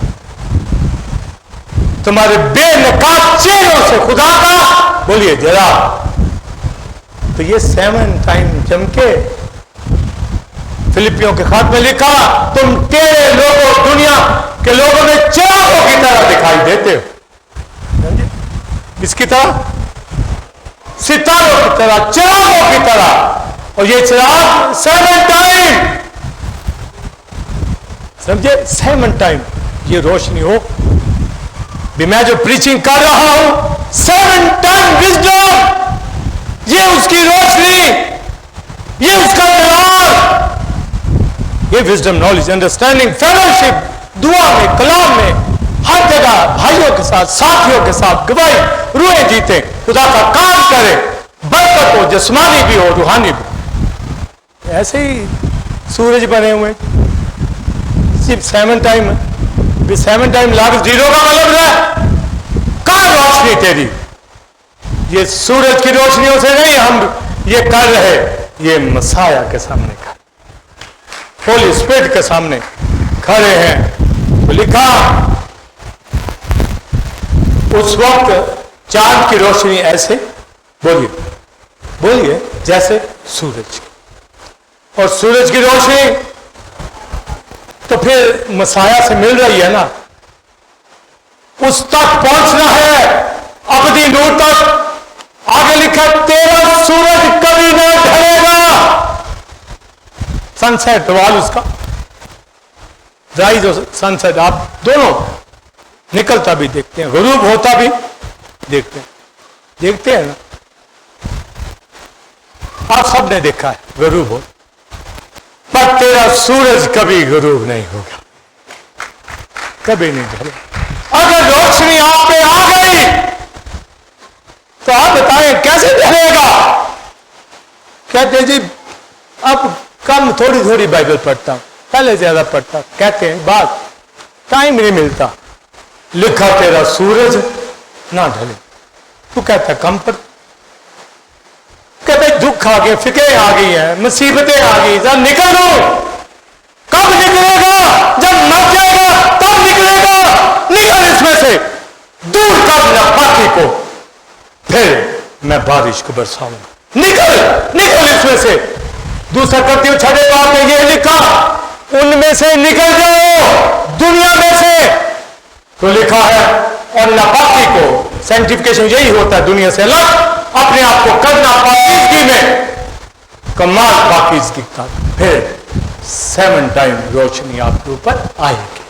Speaker 1: तुम्हारे बेनकाब चेहरों से खुदा का, बोलिए जरा, तो ये 7 टाइम चमके। फिलिपियों के खात में लिखा, तुम तेरे लोगों, दुनिया के लोगों में चिरागों की तरह दिखाई देते हो, इसकी तरह, सितारों की तरह, चिरागों की तरह, और ये चिराग 7 टाइम, समझे, 7 टाइम ये रोशनी हो। भी मैं जो प्रीचिंग कर रहा हूं, 7 टाइम विजडम, ये उसकी रोशनी, ये उसका जलाल, ये विजडम, नॉलेज, अंडरस्टैंडिंग, फेलोशिप, दुआ में, कलाम में, हर जगह भाइयों के साथ, साथियों के साथ गवाही, रूहें जीते, खुदा का काम करे, बरकत हो, जिस्मानी भी हो, रूहानी भी। ऐसे ही सूरज बने हुए, सिर्फ 7 टाइम है, 7 टाइम लाख 0 का मतलब है, कहां रोशनी तेरी, ये सूरज की रोशनियों से नहीं हम ये कर रहे, ये मसाया के सामने खड़े, होली स्पिरिट के सामने खड़े हैं। तो लिखा उस वक्त चांद की रोशनी ऐसे, बोलिए बोलिए, जैसे सूरज, और सूरज की रोशनी तो फिर मसाया से मिल रही है ना, उस तक पहुंचना है, अबदी नूर तक। आगे लिखा, तेरा सूरज कभी ना ढलेगा। सनसेट वाल उसका, राइज और सनसेट आप दोनों निकलता भी देखते हैं, गुरूब होता भी देखते हैं। देखते हैं ना, आप सबने देखा है गुरूब हो, पर तेरा सूरज कभी गुरूब नहीं होगा, कभी नहीं ढलेगा। अगर रोशनी आप पे आ गई तो आप बताएं कैसे ढलेगा? कहते जी अब कम थोड़ी थोड़ी बाइबल पढ़ता हूं, पहले ज्यादा पढ़ता। कहते हैं बात टाइम नहीं मिलता। लिखा तेरा सूरज ना ढले। तू कहता कम पर, कहते दुख आ गए, फिक्रें आ गई हैं, मुसीबतें आ गई, जब निकल लो। कब निकलेगा? जब मर जाएगा तब निकलेगा। निकल इसमें से, दूर कर ना बाकी को, फिर मैं बारिश को बरसाऊंगा। निकल निकल इसमें से। दूसरा करती हूं छठे बार में यह लिखा, उनमें से निकल जाओ, दुनिया में से। तो लिखा है, और नापाकी को, सेंटिफिकेशन यही होता है, दुनिया से अलग अपने आप को करना पाकीज़गी में, कमाल पाकीज़गी का। फिर 7 टाइम रोशनी आपके ऊपर आएगी,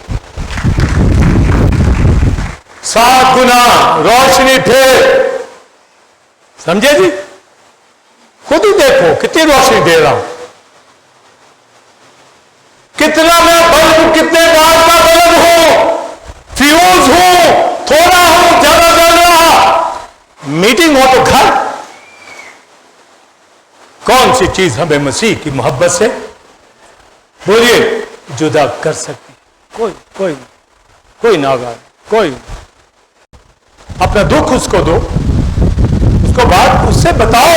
Speaker 1: 7 गुना रोशनी। फिर समझे जी? खुद ही देखो कितनी रोशनी दे रहा हूं, कितना मैं बल्ब, कितने बार का बल्ब हूं, फ्यूज हूं, थोड़ा हूं, ज्यादा जल रहा। मीटिंग हो तो घर। कौन सी चीज हमें मसीह की मोहब्बत से, बोलिए, जुदा कर सकती? कोई कोई कोई नागा, कोई। अपना दुख उसको दो, उसको बात उससे बताओ,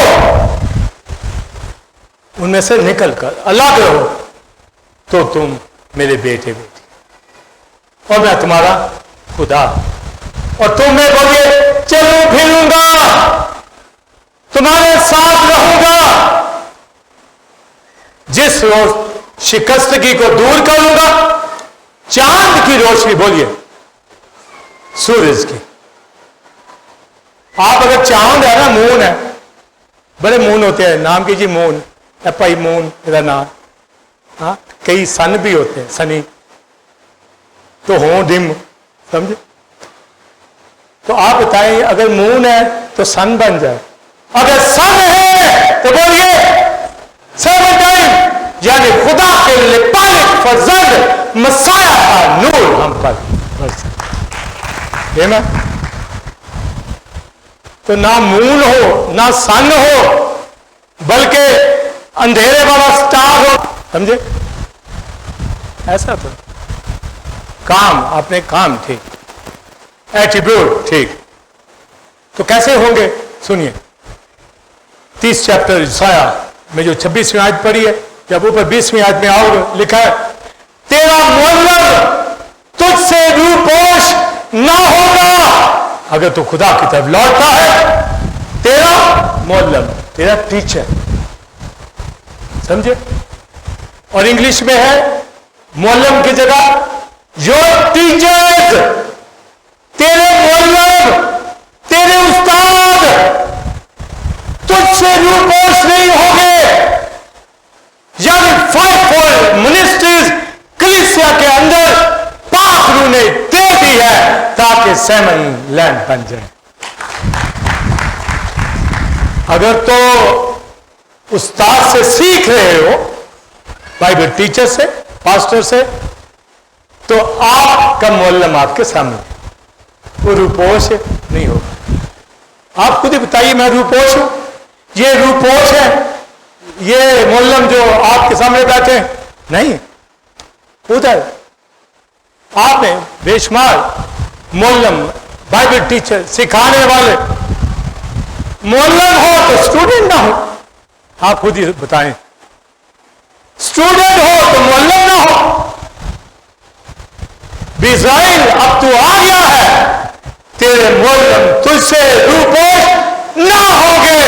Speaker 1: उनमें से निकल कर अलग रहो, तो तुम मेरे बेटे बेटी और मैं तुम्हारा खुदा। और तुम मैं बोलिए, चलूं फिरूंगा, तुम्हारे साथ रहूंगा, जिस रोज शिकस्तगी को दूर करूंगा। चांद की रोशनी, बोलिए, सूरज की। आप अगर चांद है ना, मून है, बड़े मून होते हैं, नाम कीजिए मून, एपाई मून मेरा नाम। हाँ, कई सन भी होते हैं, सनी तो हो डिम, समझे? तो आप बताएं, अगर मून है तो सन बन जाए। अगर सन है तो बोलिए 7 टाइम, यानी खुदा के लिपालिक फजल मसाया का नूर हम पर बरसे। ना तो ना मून हो ना सन हो, बल्कि अंधेरे वाला स्टार हो, समझे? ऐसा तो काम, अपने काम ठीक, एट्रीब्यूट ठीक, तो कैसे होंगे? सुनिए, 30 चैप्टर ईसाया में जो 26वीं आयत पढ़ी है, जब ऊपर 20वीं आयत में आओगे, लिखा है, तेरा मुअल्लिम तुझसे रूपोश ना होगा। अगर तू खुदा की तरफ लौटता है, तेरा मुअल्लिम, तेरा टीचर, समझे? और इंग्लिश में है मुअल्लिम की जगह योर टीचर्स, तेरे मुअल्लिम, तेरे उस्ताद तुझसे रूपोश नहीं होंगे। यानी 5 मिनिस्ट्रीज कलीसिया के अंदर पाक रूह ने दे दी है, ताकि 7 लैंड बन जाए। अगर तो उस्ताद से सीख रहे हो, बाइबल टीचर से, पास्टर से, तो आपका मुअल्लिम आपके सामने, वो रूपोश नहीं होगा। आप खुद ही बताइए, मैं रूपोश हूं? ये रूपोश है, ये मुअल्लिम जो आपके सामने बैठे हैं? नहीं, उधर आपने बेशुमार मुअल्लिम, बाइबल टीचर, सिखाने वाले मुअल्लिम हो तो स्टूडेंट ना हो। आप खुद ही बताएं, स्टूडेंट हो तो मुअल्लिम ना हो। इज़राइल, अब तू आ गया है, तेरे मुअल्लिम तुझसे रूपोश ना होंगे,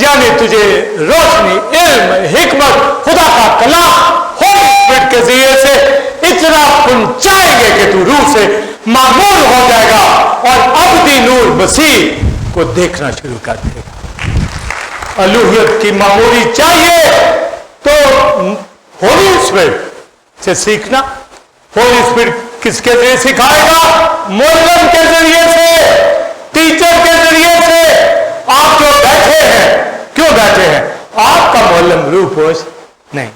Speaker 1: यानी तुझे रोशनी, इल्म, हिकमत, खुदा का कलाम, होली स्पिरिट के जरिए से इतना पहुंचाएंगे कि तू तू रूह से मामूर हो जाएगा और अबदी नूर मसीह को देखना शुरू कर देगा। अलूहियत की मामूरी चाहिए तो होली स्पिरिट से सीखना। होली स्पिरिट किसके जरिए सिखाएगा? मोल्लम के जरिए से, टीचर के जरिए से। आप जो बैठे हैं, क्यों बैठे हैं? आपका मोल्लम रूपोश नहीं,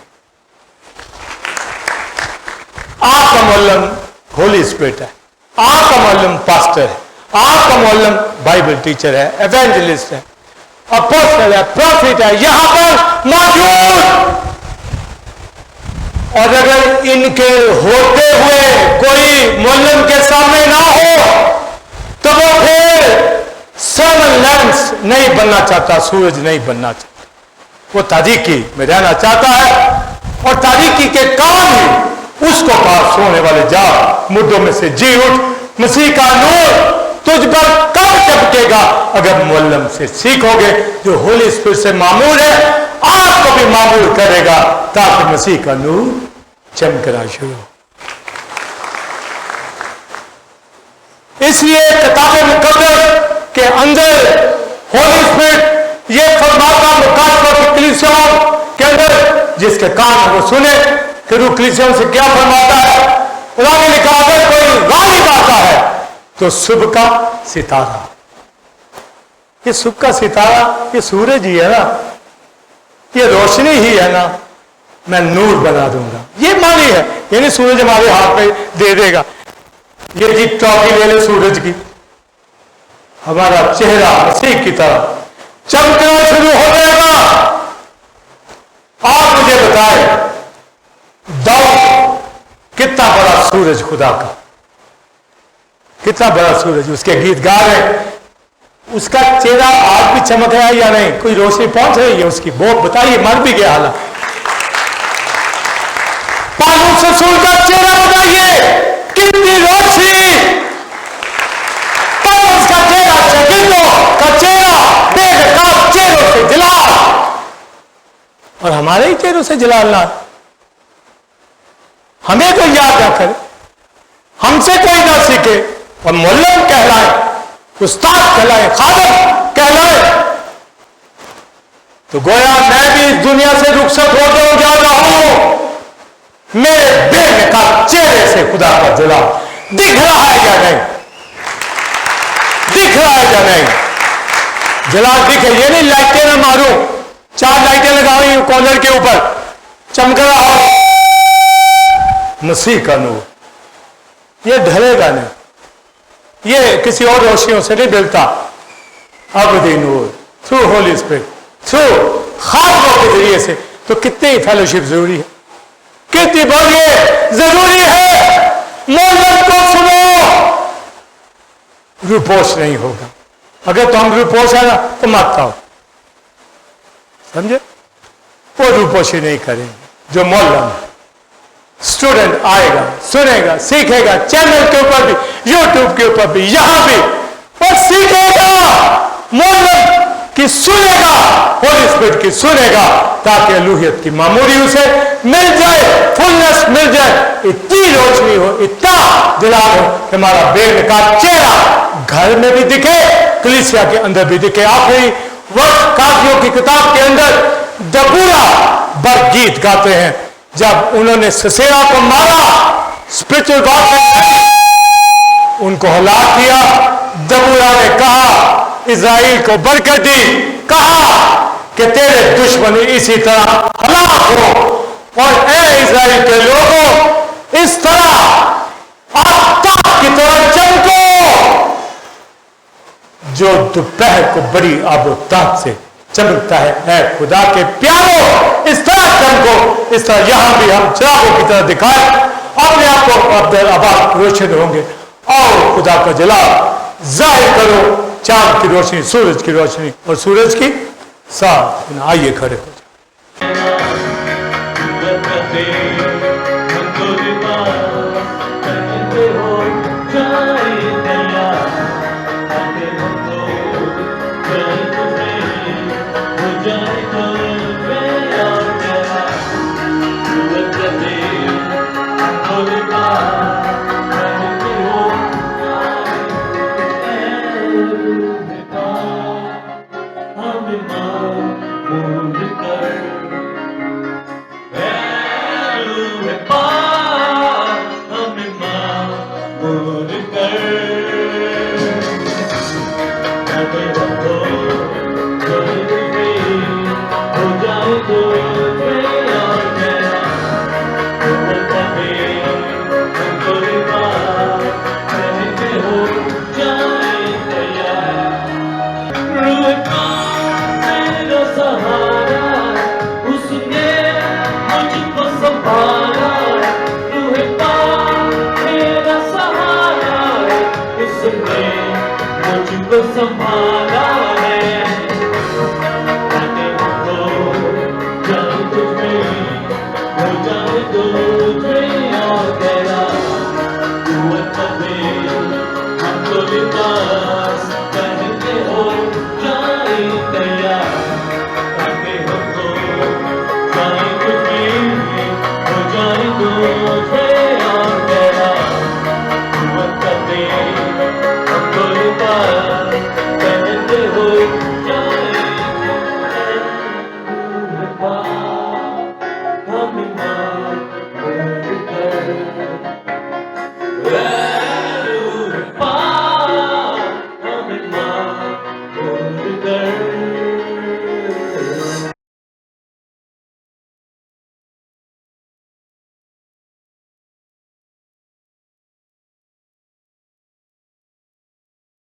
Speaker 1: आपका मोल्लम होली स्पिरिट है, आपका मोल्लम पास्टर है, आपका मोल्लम बाइबल टीचर है, एवेंजलिस्ट है, अपोस्टल है, प्रॉफिट है, यहां पर मौजूद। और अगर इनके होते हुए कोई मोल्लम के सामने ना हो तो वो फिर सर्मन लैंप्स नहीं बनना चाहता, सूरज नहीं बनना चाहता। वो तारीकी में रहना चाहता है और तारीकी के काम ही उसको पास होने वाले जा, मुर्दों में से जी उठ, मसीह का नूर तुझ पर कब चमकेगा? अगर मोल्लम से सीखोगे। जो होली स्पिरिट से मामूर है आपको भी मामूर करेगा ताकि मसीह का नूर चमकना शुरू हो। इसलिए किताब मुकद्दस के अंदर होली स्पिरिट ये फरमाता मुकाशवा की कलीसियाओं के अंदर, जिसके कान वो सुने कि रूह कलीसियाओं से क्या फरमाता है। उन्होंने लिखा अगर कोई गालिब आता है तो सुबह का सितारा, ये सुबह का सितारा ये सूरज ही है ना, ये रोशनी ही है ना, मैं नूर बना दूंगा। ये मानी है, यानी सूरज हमारे हाथ पे दे देगा। ये जी ट्रॉफी ले ले सूरज की, हमारा चेहरा मसीह की तरह चमकना शुरू हो जाएगा। आप मुझे बताएं दाऊद कितना बड़ा सूरज, खुदा का कितना बड़ा सूरज, उसके गीत गा रहे, उसका चेहरा आज भी चमक रहा है या नहीं? कोई रोशनी पहुंच रही है उसकी? बहुत बताइए, मर भी गया हालांकि। पालूस रसूल का चेहरा बताइए कितनी रोशनी, पालूस का चेहरा, शकीलों का चेहरा बेनकाब चेहरों से जलाल, और हमारे ही चेहरों से जलाल ना। हमें तो याद रखें, हमसे कोई ना सीखे और मोल्लम कहलाए, उस्ताद कहलाए, खादम कहलाए, तो गोया मैं भी इस दुनिया से रुखसत होकर जा रहा हूं। मेरे बेनकाब चेहरे से खुदा का जलाल दिख रहा है या नहीं? दिख रहा है या नहीं? जलाल दिखे, ये नहीं लाइटें ना मारो, 4 लाइटें लगाई कॉर्नर के ऊपर, चमक रहा हो मसीह का नूर, ये ढलेगा नहीं, ये किसी और रोशनियों से नहीं मिलता। अबदी नूर थ्रू होली स्पिरिट, थ्रू खादमों के जरिए से। तो कितनी फेलोशिप जरूरी है, कितनी बोलिए जरूरी है। मोल्लम को सुनो, रूपोश नहीं होगा। अगर तुम रूपोश है ना तो मत खाओ, समझे? वो रूपोशी नहीं करेंगे। जो मोल्लम है, स्टूडेंट आएगा, सुनेगा, सीखेगा, चैनल के ऊपर भी, यूट्यूब के ऊपर भी, यहां भी, और सीखेगा, मोल्लम की सुनेगा, होली स्पिरिट की सुनेगा, ताकि अलूहियत की मामूरी उसे मिल जाए, फुलनेस मिल जाए, इतनी रोशनी हो, इतना जलाल हो कि हमारा बेनकाब चेहरा घर में भी दिखे, कलीसिया के अंदर भी दिखे। आखिरी वक्त काफियों की किताब के अंदर दबूरा बर गीत गाते हैं, जब उन्होंने ससेरा को मारा, स्पिरिचुअल उनको हलाक किया, दबूरा ने कहा, इज़राइल को बरकत दी, कहा कि तेरे दुश्मन इसी तरह हलाक हो, और ए इज़राइल के लोगों इस तरह आफ्ताब की तरह चमको जो दोपहर को बड़ी आबोताब से चमकता है। ऐ खुदा के प्यारों इस तरह चमको, इस तरह यहां भी हम चिरागों की तरह दिखाएं, अपने आप को अपने आबाद रोशन होंगे, और खुदा का जलाल जाहिर करो, चांद की रोशनी, सूरज की रोशनी और सूरज की साथ। आइए खड़े हो जाए।